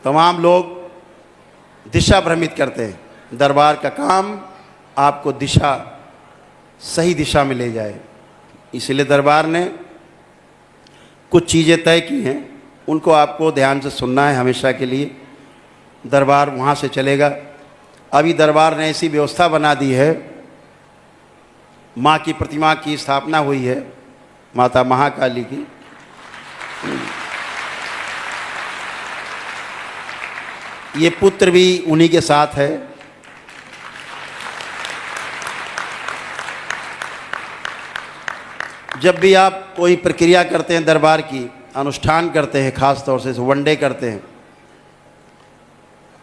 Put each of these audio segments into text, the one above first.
तमाम लोग दिशा भ्रमित करते हैं। दरबार का काम आपको दिशा, सही दिशा में ले जाए। इसलिए दरबार ने कुछ चीज़ें तय की हैं, उनको आपको ध्यान से सुनना है हमेशा के लिए। दरबार वहाँ से चलेगा। अभी दरबार ने ऐसी व्यवस्था बना दी है, माँ की प्रतिमा की स्थापना हुई है, माता महाकाली की। ये पुत्र भी उन्हीं के साथ है। जब भी आप कोई प्रक्रिया करते हैं, दरबार की अनुष्ठान करते हैं, ख़ास तौर से वनडे करते हैं,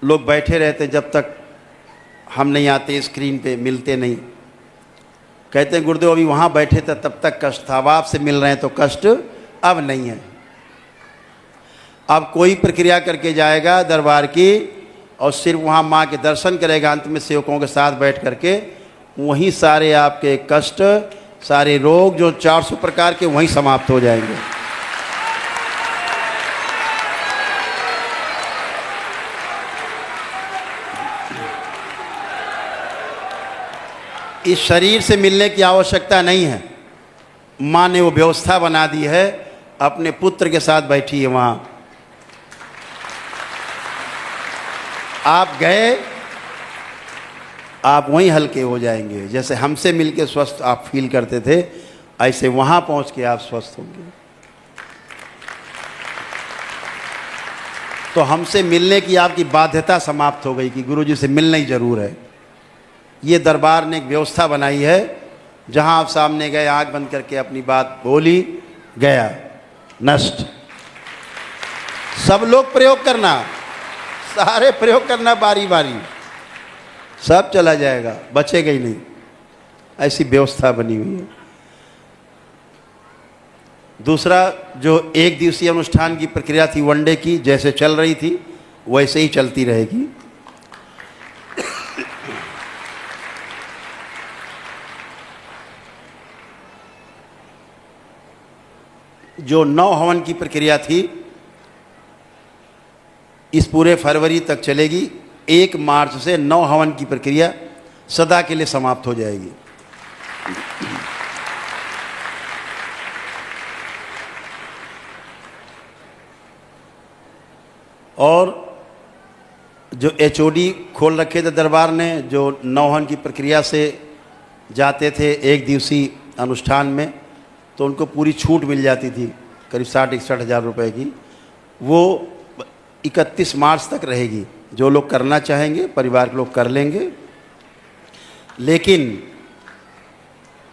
लोग बैठे रहते हैं जब तक हम नहीं आते, स्क्रीन पे मिलते नहीं। कहते हैं गुरुदेव अभी वहाँ बैठे थे तब तक कष्ट था, अब आपसे मिल रहे हैं तो कष्ट अब नहीं है। अब कोई प्रक्रिया करके जाएगा दरबार की और सिर्फ वहाँ माँ के दर्शन करेगा, अंत में सेवकों के साथ बैठ करके, वहीं सारे आपके कष्ट, सारे रोग जो 400 प्रकार के वहीं समाप्त हो जाएंगे। इस शरीर से मिलने की आवश्यकता नहीं है। माँ ने वो व्यवस्था बना दी है, अपने पुत्र के साथ बैठी है वहाँ। आप गए, आप वहीं हल्के हो जाएंगे। जैसे हमसे मिलके स्वस्थ आप फील करते थे, ऐसे वहाँ पहुँच के आप स्वस्थ होंगे। तो हमसे मिलने की आपकी बाध्यता समाप्त हो गई कि गुरुजी से मिलना ही जरूर है। ये दरबार ने एक व्यवस्था बनाई है, जहाँ आप सामने गए, आंख बंद करके अपनी बात बोली, गया, नष्ट। सब लोग प्रयोग करना, सारे प्रयोग करना बारी बारी, सब चला जाएगा, बचेगा ही नहीं। ऐसी व्यवस्था बनी हुई है। दूसरा, जो एक दिवसीय अनुष्ठान की प्रक्रिया थी वनडे की, जैसे चल रही थी वैसे ही चलती रहेगी। जो 9 हवन की प्रक्रिया थी, इस पूरे फरवरी तक चलेगी। 1 मार्च से 9 हवन की प्रक्रिया सदा के लिए समाप्त हो जाएगी। और जो HOD खोल रखे थे दरबार ने, जो 9 हवन की प्रक्रिया से जाते थे एक दिवसीय अनुष्ठान में, तो उनको पूरी छूट मिल जाती थी, करीब 60-61 हज़ार रुपये की। वो 31 मार्च तक रहेगी। जो लोग करना चाहेंगे, परिवार के लोग कर लेंगे। लेकिन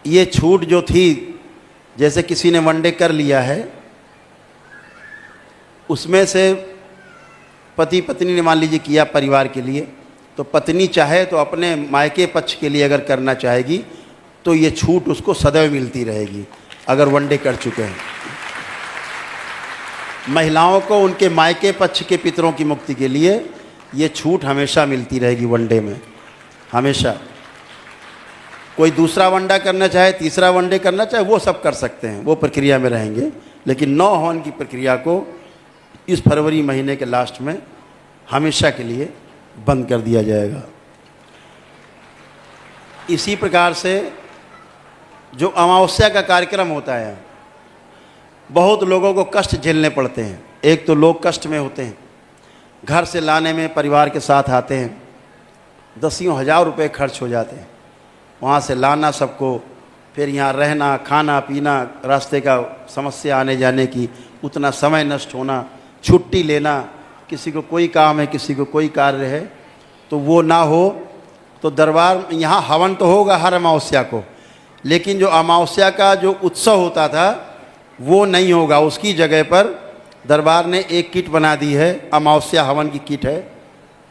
ये छूट जो थी, जैसे किसी ने वनडे कर लिया है, उसमें से पति पत्नी ने मान लीजिए किया परिवार के लिए, तो पत्नी चाहे तो अपने मायके पक्ष के लिए अगर करना चाहेगी तो ये छूट उसको सदैव मिलती रहेगी, अगर वनडे कर चुके हैं। महिलाओं को उनके मायके पक्ष के पितरों की मुक्ति के लिए ये छूट हमेशा मिलती रहेगी वनडे में, हमेशा। कोई दूसरा वनडा करना चाहे, तीसरा वनडे करना चाहे, वो सब कर सकते हैं, वो प्रक्रिया में रहेंगे। लेकिन 9 हवन की प्रक्रिया को इस फरवरी महीने के लास्ट में हमेशा के लिए बंद कर दिया जाएगा। इसी प्रकार से जो अमावस्या का कार्यक्रम होता है, बहुत लोगों को कष्ट झेलने पड़ते हैं। एक तो लोग कष्ट में होते हैं, घर से लाने में परिवार के साथ आते हैं, 10 हज़ार रुपये खर्च हो जाते हैं, वहाँ से लाना सबको, फिर यहाँ रहना, खाना पीना, रास्ते का समस्या आने जाने की, उतना समय नष्ट होना, छुट्टी लेना, किसी को कोई काम है, किसी को कोई कार्य है, तो वो ना हो तो दरबार यहाँ हवन तो होगा हर अमावस्या को, लेकिन जो अमावस्या का जो उत्सव होता था वो नहीं होगा। उसकी जगह पर दरबार ने एक किट बना दी है, अमावस्या हवन की किट है।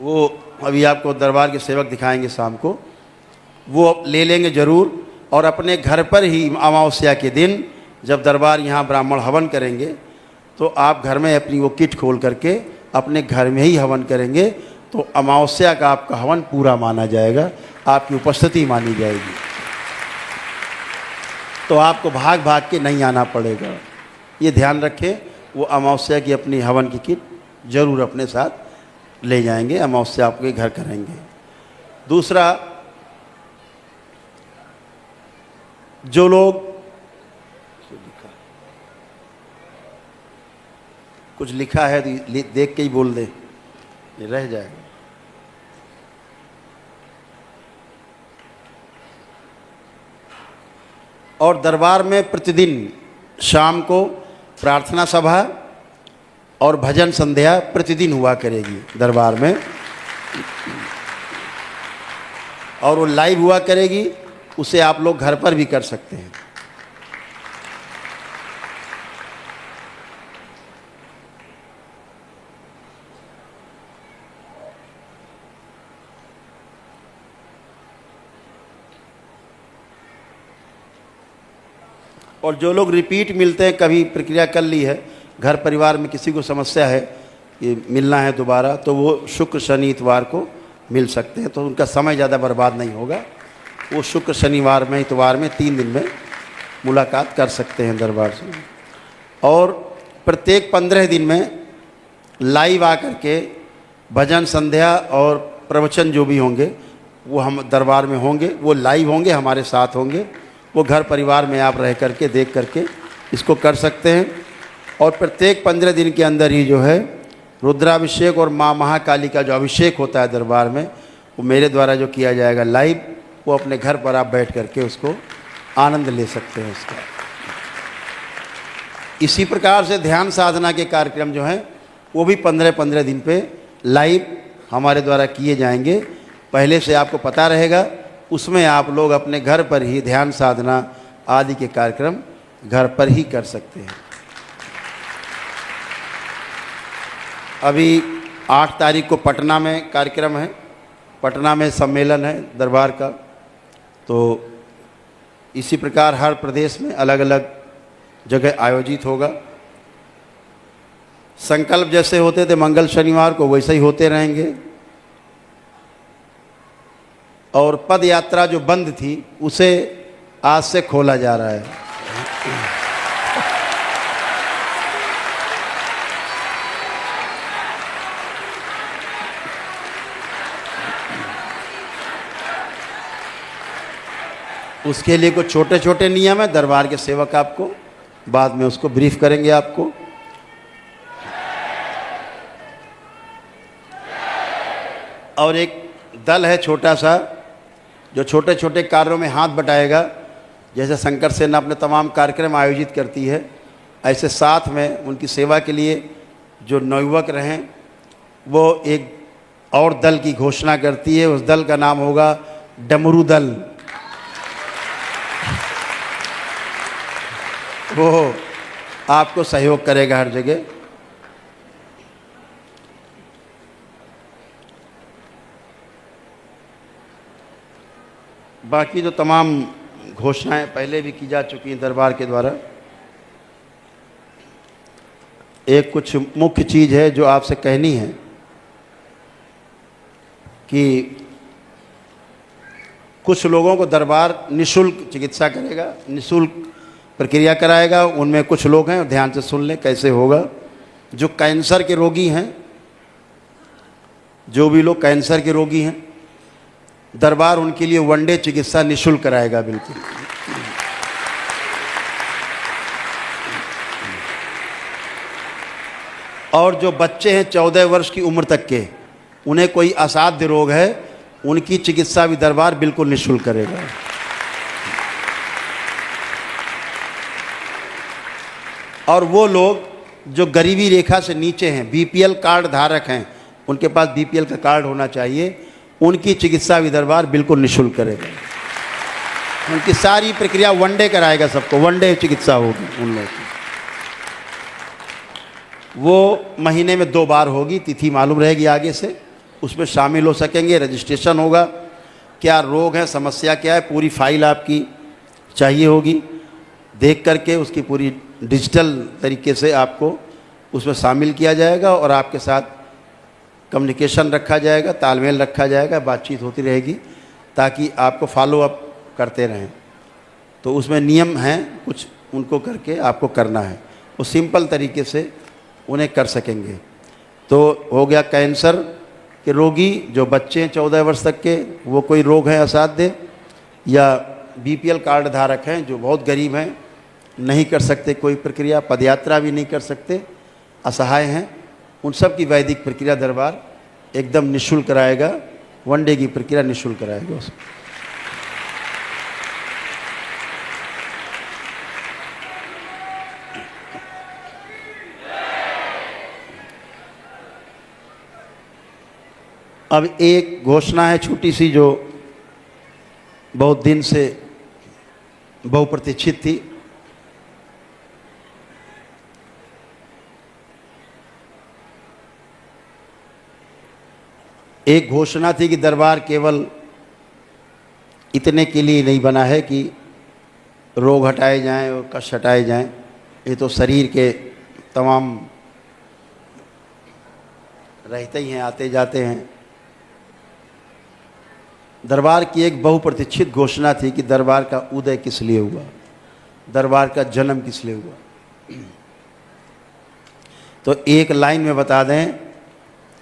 वो अभी आपको दरबार के सेवक दिखाएंगे शाम को, वो ले लेंगे ज़रूर। और अपने घर पर ही अमावस्या के दिन जब दरबार यहाँ ब्राह्मण हवन करेंगे, तो आप घर में अपनी वो किट खोल करके अपने घर में ही हवन करेंगे, तो अमावस्या का आपका हवन पूरा माना जाएगा, आपकी उपस्थिति मानी जाएगी। तो आपको भाग भाग के नहीं आना पड़ेगा। ये ध्यान रखें, वो अमावस्या की अपनी हवन की किट ज़रूर अपने साथ ले जाएंगे, अमावस्या आपके घर करेंगे। दूसरा, जो लोग कुछ लिखा है तो देख के ही बोल दे, ये रह जाएगा। और दरबार में प्रतिदिन शाम को प्रार्थना सभा और भजन संध्या प्रतिदिन हुआ करेगी दरबार में, और वो लाइव हुआ करेगी। उसे आप लोग घर पर भी कर सकते हैं। और जो लोग रिपीट मिलते हैं, कभी प्रक्रिया कर ली है, घर परिवार में किसी को समस्या है कि मिलना है दोबारा, तो वो शुक्र शनि इतवार को मिल सकते हैं। तो उनका समय ज़्यादा बर्बाद नहीं होगा। वो शुक्र शनिवार में, इतवार में 3 दिन में मुलाकात कर सकते हैं दरबार से। और प्रत्येक 15 दिन में लाइव आकर के भजन संध्या और प्रवचन जो भी होंगे वो हम दरबार में होंगे, वो लाइव होंगे, हमारे साथ होंगे। वो घर परिवार में आप रह करके देख करके इसको कर सकते हैं। और प्रत्येक 15 दिन के अंदर ही जो है रुद्राभिषेक और माँ महाकाली का जो अभिषेक होता है दरबार में, वो मेरे द्वारा जो किया जाएगा लाइव, वो अपने घर पर आप बैठ करके उसको आनंद ले सकते हैं उसका। इसी प्रकार से ध्यान साधना के कार्यक्रम जो हैं वो भी 15-15 दिन पे लाइव हमारे द्वारा किए जाएंगे। पहले से आपको पता रहेगा, उसमें आप लोग अपने घर पर ही ध्यान साधना आदि के कार्यक्रम घर पर ही कर सकते हैं। अभी 8 तारीख को पटना में कार्यक्रम है, पटना में सम्मेलन है दरबार का। तो इसी प्रकार हर प्रदेश में अलग अलग जगह आयोजित होगा। संकल्प जैसे होते थे मंगल शनिवार को, वैसे ही होते रहेंगे। और पद यात्रा जो बंद थी उसे आज से खोला जा रहा है। उसके लिए कुछ छोटे छोटे नियम है, दरबार के सेवक आपको बाद में उसको ब्रीफ करेंगे आपको। और एक दल है छोटा सा जो छोटे छोटे कार्यों में हाथ बटाएगा। जैसे शंकर सेना अपने तमाम कार्यक्रम आयोजित करती है, ऐसे साथ में उनकी सेवा के लिए जो नवयुवक रहें वो एक और दल की घोषणा करती है। उस दल का नाम होगा डमरू दल। वो आपको सहयोग करेगा हर जगह। बाकी जो तमाम घोषणाएं पहले भी की जा चुकी हैं दरबार के द्वारा, एक कुछ मुख्य चीज़ है जो आपसे कहनी है कि कुछ लोगों को दरबार निःशुल्क चिकित्सा करेगा, निःशुल्क प्रक्रिया कराएगा। उनमें कुछ लोग हैं, ध्यान से सुन लें कैसे होगा। जो कैंसर के रोगी हैं, जो भी लोग कैंसर के रोगी हैं, दरबार उनके लिए वनडे चिकित्सा निःशुल्क कराएगा बिल्कुल। और जो बच्चे हैं 14 वर्ष की उम्र तक के, उन्हें कोई असाध्य रोग है, उनकी चिकित्सा भी दरबार बिल्कुल निःशुल्क करेगा। और वो लोग जो गरीबी रेखा से नीचे हैं, बीपीएल कार्ड धारक हैं, उनके पास बीपीएल का कार्ड होना चाहिए, उनकी चिकित्सा भी दरबार बिल्कुल निःशुल्क करेगा। उनकी सारी प्रक्रिया वनडे कराएगा, सबको वनडे चिकित्सा होगी उन लोगों की। वो महीने में 2 बार होगी, तिथि मालूम रहेगी आगे से, उसमें शामिल हो सकेंगे। रजिस्ट्रेशन होगा, क्या रोग है, समस्या क्या है, पूरी फाइल आपकी चाहिए होगी। देख करके उसकी पूरी डिजिटल तरीके से आपको उसमें शामिल किया जाएगा और आपके साथ कम्युनिकेशन रखा जाएगा, तालमेल रखा जाएगा, बातचीत होती रहेगी ताकि आपको फॉलो अप करते रहें। तो उसमें नियम हैं कुछ, उनको करके आपको करना है, वो सिंपल तरीके से उन्हें कर सकेंगे। तो हो गया कैंसर, कि रोगी जो बच्चे हैं 14 वर्ष तक के, वो कोई रोग है असाध्य, या बीपीएल कार्ड धारक हैं जो बहुत गरीब हैं, नहीं कर सकते कोई प्रक्रिया, पदयात्रा भी नहीं कर सकते, असहाय हैं, उन सब की वैदिक प्रक्रिया दरबार एकदम निःशुल्क कराएगा। 1 डे की प्रक्रिया निःशुल्क कराएगा उसमें। अब एक घोषणा है छोटी सी जो बहुत दिन से बहुप्रतीक्षित थी। एक घोषणा थी कि दरबार केवल इतने के लिए नहीं बना है कि रोग हटाए जाएं और कष्ट हटाए जाएं, ये तो शरीर के तमाम रहते ही हैं, आते जाते हैं। दरबार की एक बहुप्रतीक्षित घोषणा थी कि दरबार का उदय किस लिए हुआ, दरबार का जन्म किस लिए हुआ। तो एक लाइन में बता दें,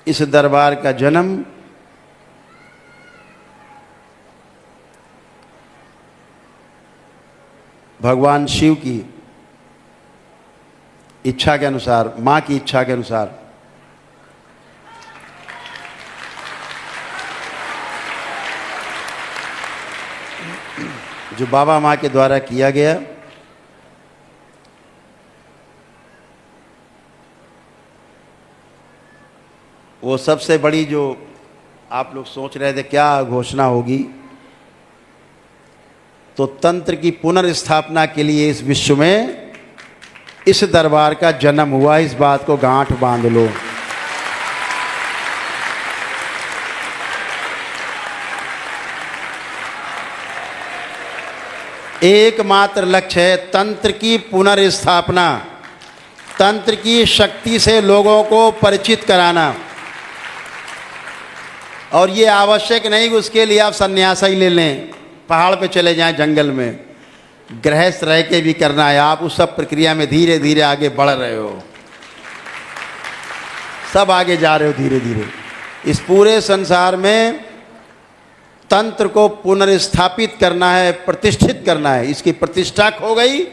इस दरबार का जन्म भगवान शिव की इच्छा के अनुसार, माँ की इच्छा के अनुसार, जो बाबा माँ के द्वारा किया गया, वो सबसे बड़ी जो आप लोग सोच रहे थे क्या घोषणा होगी, तो तंत्र की पुनर्स्थापना के लिए इस विश्व में इस दरबार का जन्म हुआ। इस बात को गांठ बांध लो। एकमात्र लक्ष्य है तंत्र की पुनर्स्थापना, तंत्र की शक्ति से लोगों को परिचित कराना। और ये आवश्यक नहीं कि उसके लिए आप सन्यास ही ले लें, पहाड़ पे चले जाएं, जंगल में, गृहस्थ रह के भी करना है। आप उस सब प्रक्रिया में धीरे धीरे आगे बढ़ रहे हो, सब आगे जा रहे हो धीरे धीरे। इस पूरे संसार में तंत्र को पुनर्स्थापित करना है, प्रतिष्ठित करना है। इसकी प्रतिष्ठा खो गई,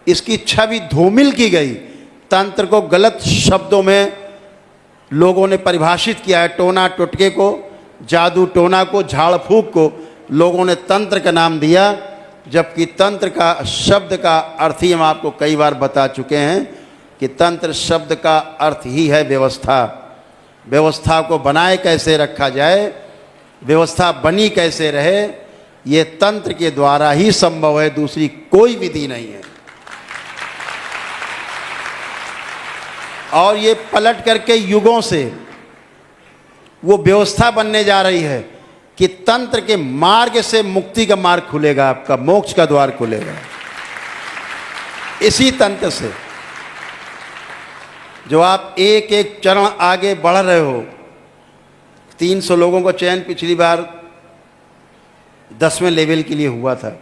इसकी छवि धूमिल की गई। तंत्र को गलत शब्दों में लोगों ने परिभाषित किया है। टोना टोटके को, जादू टोना को, झाड़ फूक को लोगों ने तंत्र का नाम दिया, जबकि तंत्र का शब्द का अर्थ ही हम आपको कई बार बता चुके हैं कि तंत्र शब्द का अर्थ ही है व्यवस्था। व्यवस्था को बनाए कैसे रखा जाए, व्यवस्था बनी कैसे रहे, ये तंत्र के द्वारा ही संभव है, दूसरी कोई विधि नहीं है। और ये पलट करके युगों से वो व्यवस्था बनने जा रही है कि तंत्र के मार्ग से मुक्ति का मार्ग खुलेगा, आपका मोक्ष का द्वार खुलेगा। इसी तंत्र से जो आप एक एक चरण आगे बढ़ रहे हो। 300 लोगों को चयन पिछली बार 10वें लेवल के लिए हुआ था।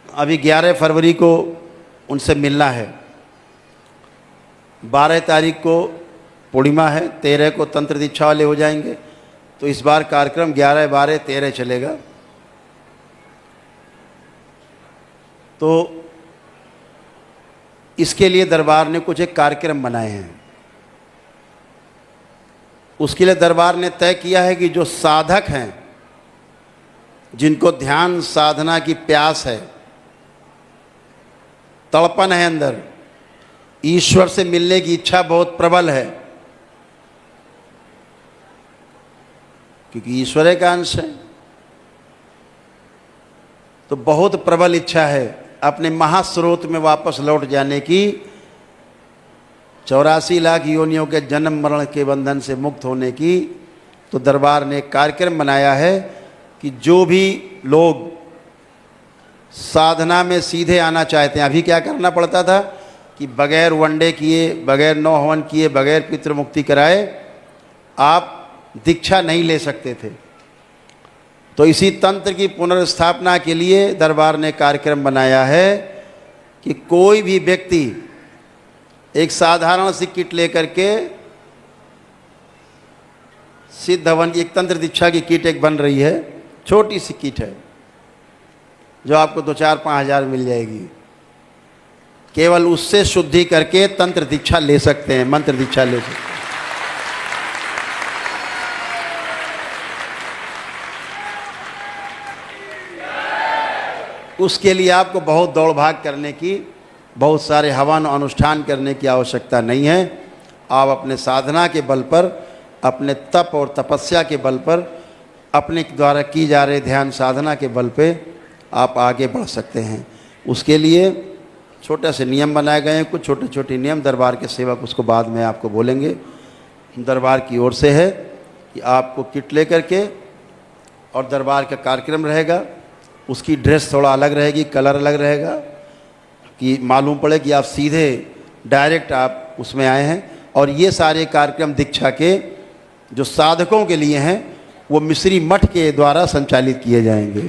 अभी 11 फरवरी को उनसे मिलना है। 12 तारीख को पूर्णिमा है, 13 को तंत्र दीक्षा वाले हो जाएंगे। तो इस बार कार्यक्रम 11, 12, 13 चलेगा। तो इसके लिए दरबार ने कुछ एक कार्यक्रम बनाए हैं। उसके लिए दरबार ने तय किया है कि जो साधक हैं, जिनको ध्यान साधना की प्यास है, तड़पन है अंदर, ईश्वर से मिलने की इच्छा बहुत प्रबल है, क्योंकि ईश्वर का अंश है, तो बहुत प्रबल इच्छा है अपने महास्रोत में वापस लौट जाने की, 84 लाख योनियों के जन्म मरण के बंधन से मुक्त होने की। तो दरबार ने एक कार्यक्रम बनाया है कि जो भी लोग साधना में सीधे आना चाहते हैं, अभी क्या करना पड़ता था कि बगैर वनडे किए, बगैर नौ हवन किए, बगैर पितृमुक्ति कराए आप दीक्षा नहीं ले सकते थे। तो इसी तंत्र की पुनर्स्थापना के लिए दरबार ने कार्यक्रम बनाया है कि कोई भी व्यक्ति एक साधारण सी किट लेकर के सिद्ध हवन की एक तंत्र दीक्षा की किट एक बन रही है, छोटी सी किट है जो आपको 2-4-5 हज़ार मिल जाएगी। केवल उससे शुद्धि करके तंत्र दीक्षा ले सकते हैं, मंत्र दीक्षा ले सकते हैं। उसके लिए आपको बहुत दौड़ भाग करने की, बहुत सारे हवन अनुष्ठान करने की आवश्यकता नहीं है। आप अपने साधना के बल पर, अपने तप और तपस्या के बल पर, अपने द्वारा की जा रहे ध्यान साधना के बल पे आप आगे बढ़ सकते हैं। उसके लिए छोटे से नियम बनाए गए हैं, कुछ छोटे छोटे नियम। दरबार के सेवक उसको बाद में आपको बोलेंगे। दरबार की ओर से है कि आपको किट लेकर के, और दरबार का कार्यक्रम रहेगा, उसकी ड्रेस थोड़ा अलग रहेगी, कलर अलग रहेगा, कि मालूम पड़े कि आप सीधे डायरेक्ट आप उसमें आए हैं। और ये सारे कार्यक्रम दीक्षा के जो साधकों के लिए हैं वो मिश्री मठ के द्वारा संचालित किए जाएंगे।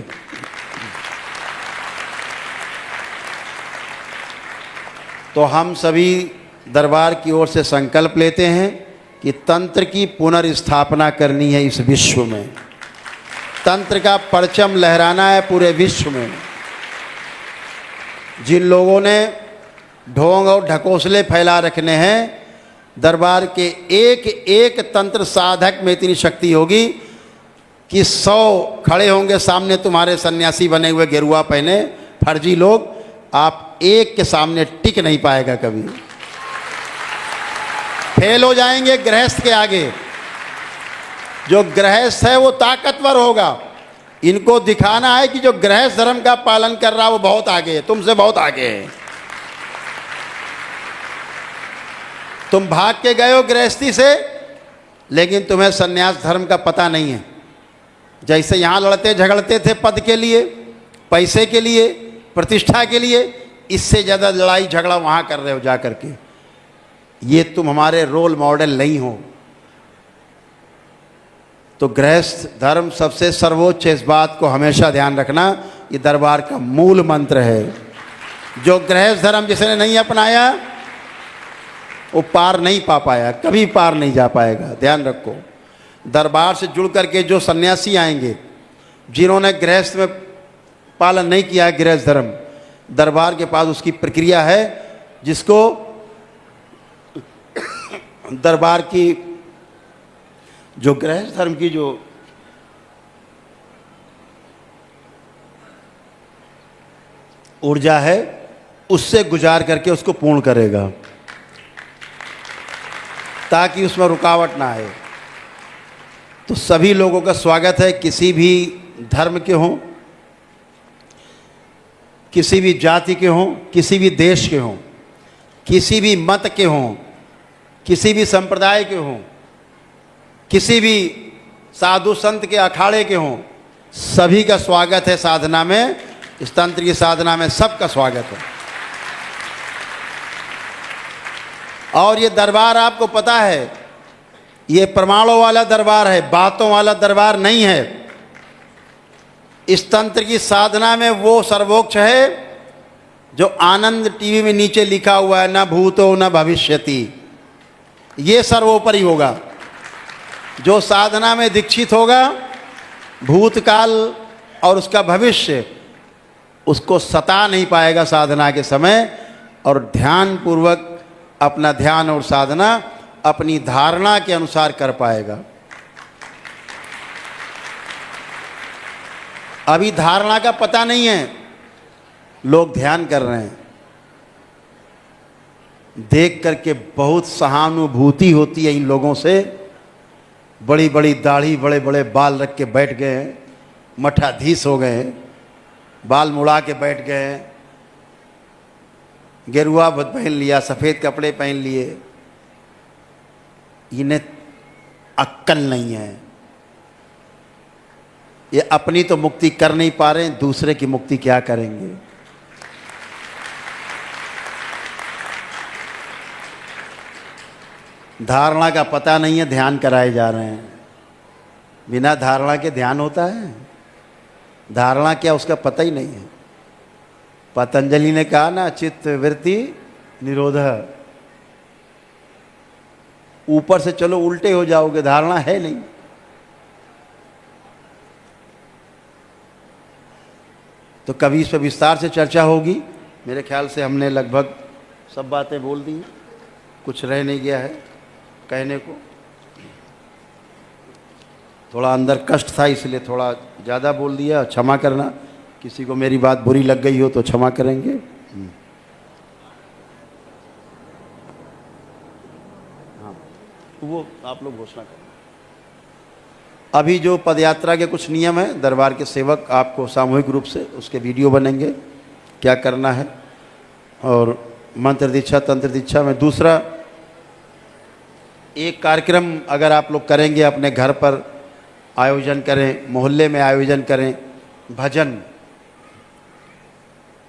तो हम सभी दरबार की ओर से संकल्प लेते हैं कि तंत्र की पुनर्स्थापना करनी है इस विश्व में। तंत्र का परचम लहराना है पूरे विश्व में। जिन लोगों ने ढोंग और ढकोसले फैला रखने हैं, दरबार के एक एक तंत्र साधक में इतनी शक्ति होगी कि 100 खड़े होंगे सामने तुम्हारे सन्यासी बने हुए गेरुआ पहने फर्जी लोग, आप एक के सामने टिक नहीं पाएगा कभी, फेल हो जाएंगे गृहस्थ के आगे। जो गृहस्थ है वो ताकतवर होगा। इनको दिखाना है कि जो गृहस्थ धर्म का पालन कर रहा है वो बहुत आगे है, तुमसे बहुत आगे है। तुम भाग के गए हो गृहस्थी से, लेकिन तुम्हें सन्यास धर्म का पता नहीं है। जैसे यहाँ लड़ते झगड़ते थे पद के लिए, पैसे के लिए, प्रतिष्ठा के लिए, इससे ज़्यादा लड़ाई झगड़ा वहाँ कर रहे हो जा कर के। ये तुम हमारे रोल मॉडल नहीं हो। तो गृहस्थ धर्म सबसे सर्वोच्च, इस बात को हमेशा ध्यान रखना। ये दरबार का मूल मंत्र है। जो गृहस्थ धर्म जिसने नहीं अपनाया वो पार नहीं पा पाया, कभी पार नहीं जा पाएगा। ध्यान रखो। दरबार से जुड़ करके जो सन्यासी आएंगे, जिन्होंने गृहस्थ में पालन नहीं किया है गृहस्थ धर्म, दरबार के पास उसकी प्रक्रिया है, जिसको दरबार की जो गृहस्थ धर्म की जो ऊर्जा है उससे गुजार करके उसको पूर्ण करेगा, ताकि उसमें रुकावट ना आए। तो सभी लोगों का स्वागत है, किसी भी धर्म के हों, किसी भी जाति के हों, किसी भी देश के हों, किसी भी मत के हों, किसी भी संप्रदाय के हों, किसी भी साधु संत के अखाड़े के हों, सभी का स्वागत है साधना में। इस तंत्र की साधना में सबका स्वागत है। और ये दरबार आपको पता है, ये प्रमाणों वाला दरबार है, बातों वाला दरबार नहीं है। इस तंत्र की साधना में वो सर्वोच्च है जो आनंद टीवी में नीचे लिखा हुआ है, न भूतो न भविष्यति, ये सर्वोपरि होगा। जो साधना में दीक्षित होगा, भूतकाल और उसका भविष्य उसको सता नहीं पाएगा साधना के समय, और ध्यान पूर्वक अपना ध्यान और साधना अपनी धारणा के अनुसार कर पाएगा। अभी धारणा का पता नहीं है, लोग ध्यान कर रहे हैं, देख करके बहुत सहानुभूति होती है इन लोगों से। बड़ी बड़ी दाढ़ी, बड़े बड़े बाल रख के बैठ गए हैं, मठाधीश हो गए हैं, बाल मुड़ा के बैठ गए हैं, गेरुआ पहन लिया, सफ़ेद कपड़े पहन लिए। इन्हें अक्ल नहीं है। ये अपनी तो मुक्ति कर नहीं पा रहे हैं, दूसरे की मुक्ति क्या करेंगे। धारणा का पता नहीं है, ध्यान कराए जा रहे हैं। बिना धारणा के ध्यान होता है? धारणा क्या उसका पता ही नहीं है। पतंजलि ने कहा ना, चित्त वृत्ति निरोध। ऊपर से चलो उल्टे हो जाओगे, धारणा है नहीं। तो कभी इस पर विस्तार से चर्चा होगी। मेरे ख्याल से हमने लगभग सब बातें बोल दी, कुछ रह नहीं गया है कहने को। थोड़ा अंदर कष्ट था इसलिए थोड़ा ज़्यादा बोल दिया, क्षमा करना। किसी को मेरी बात बुरी लग गई हो तो क्षमा करेंगे। हाँ, वो आप लोग घोषणा करें। अभी जो पदयात्रा के कुछ नियम हैं, दरबार के सेवक आपको सामूहिक रूप से उसके वीडियो बनेंगे, क्या करना है, और मंत्र दीक्षा तंत्र दीक्षा में। दूसरा, एक कार्यक्रम अगर आप लोग करेंगे अपने घर पर आयोजन करें, मोहल्ले में आयोजन करें, भजन,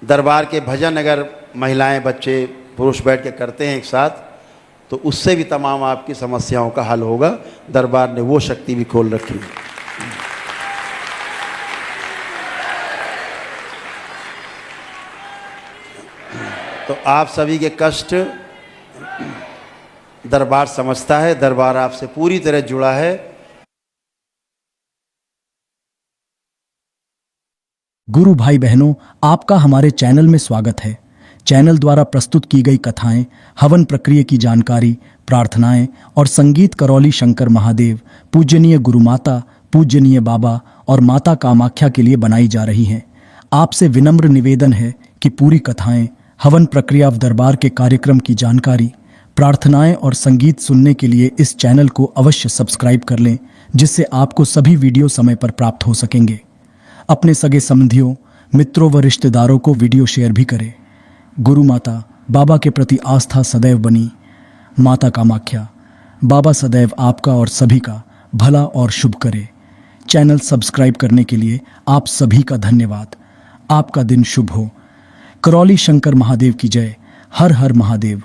दरबार के भजन अगर महिलाएं बच्चे पुरुष बैठ के करते हैं एक साथ, तो उससे भी तमाम आपकी समस्याओं का हल होगा। दरबार ने वो शक्ति भी खोल रखी है। तो आप सभी के कष्ट दरबार समझता है, दरबार आपसे पूरी तरह जुड़ा है। गुरु भाई बहनों, आपका हमारे चैनल में स्वागत है। चैनल द्वारा प्रस्तुत की गई कथाएं, हवन प्रक्रिया की जानकारी, प्रार्थनाएं और संगीत करौली शंकर महादेव, पूजनीय गुरु माता, पूजनीय बाबा और माता कामाख्या के लिए बनाई जा रही हैं। आपसे विनम्र निवेदन है कि पूरी कथाएं, हवन प्रक्रिया व दरबार के कार्यक्रम की जानकारी, प्रार्थनाएं और संगीत सुनने के लिए इस चैनल को अवश्य सब्सक्राइब कर लें, जिससे आपको सभी वीडियो समय पर प्राप्त हो सकेंगे। अपने सगे संबंधियों, मित्रों व रिश्तेदारों को वीडियो शेयर भी करें। गुरु माता, बाबा के प्रति आस्था सदैव बनी। माता कामाख्या, बाबा सदैव आपका और सभी का भला और शुभ करे। चैनल सब्सक्राइब करने के लिए आप सभी का धन्यवाद। आपका दिन शुभ हो। करौली शंकर महादेव की जय। हर हर महादेव।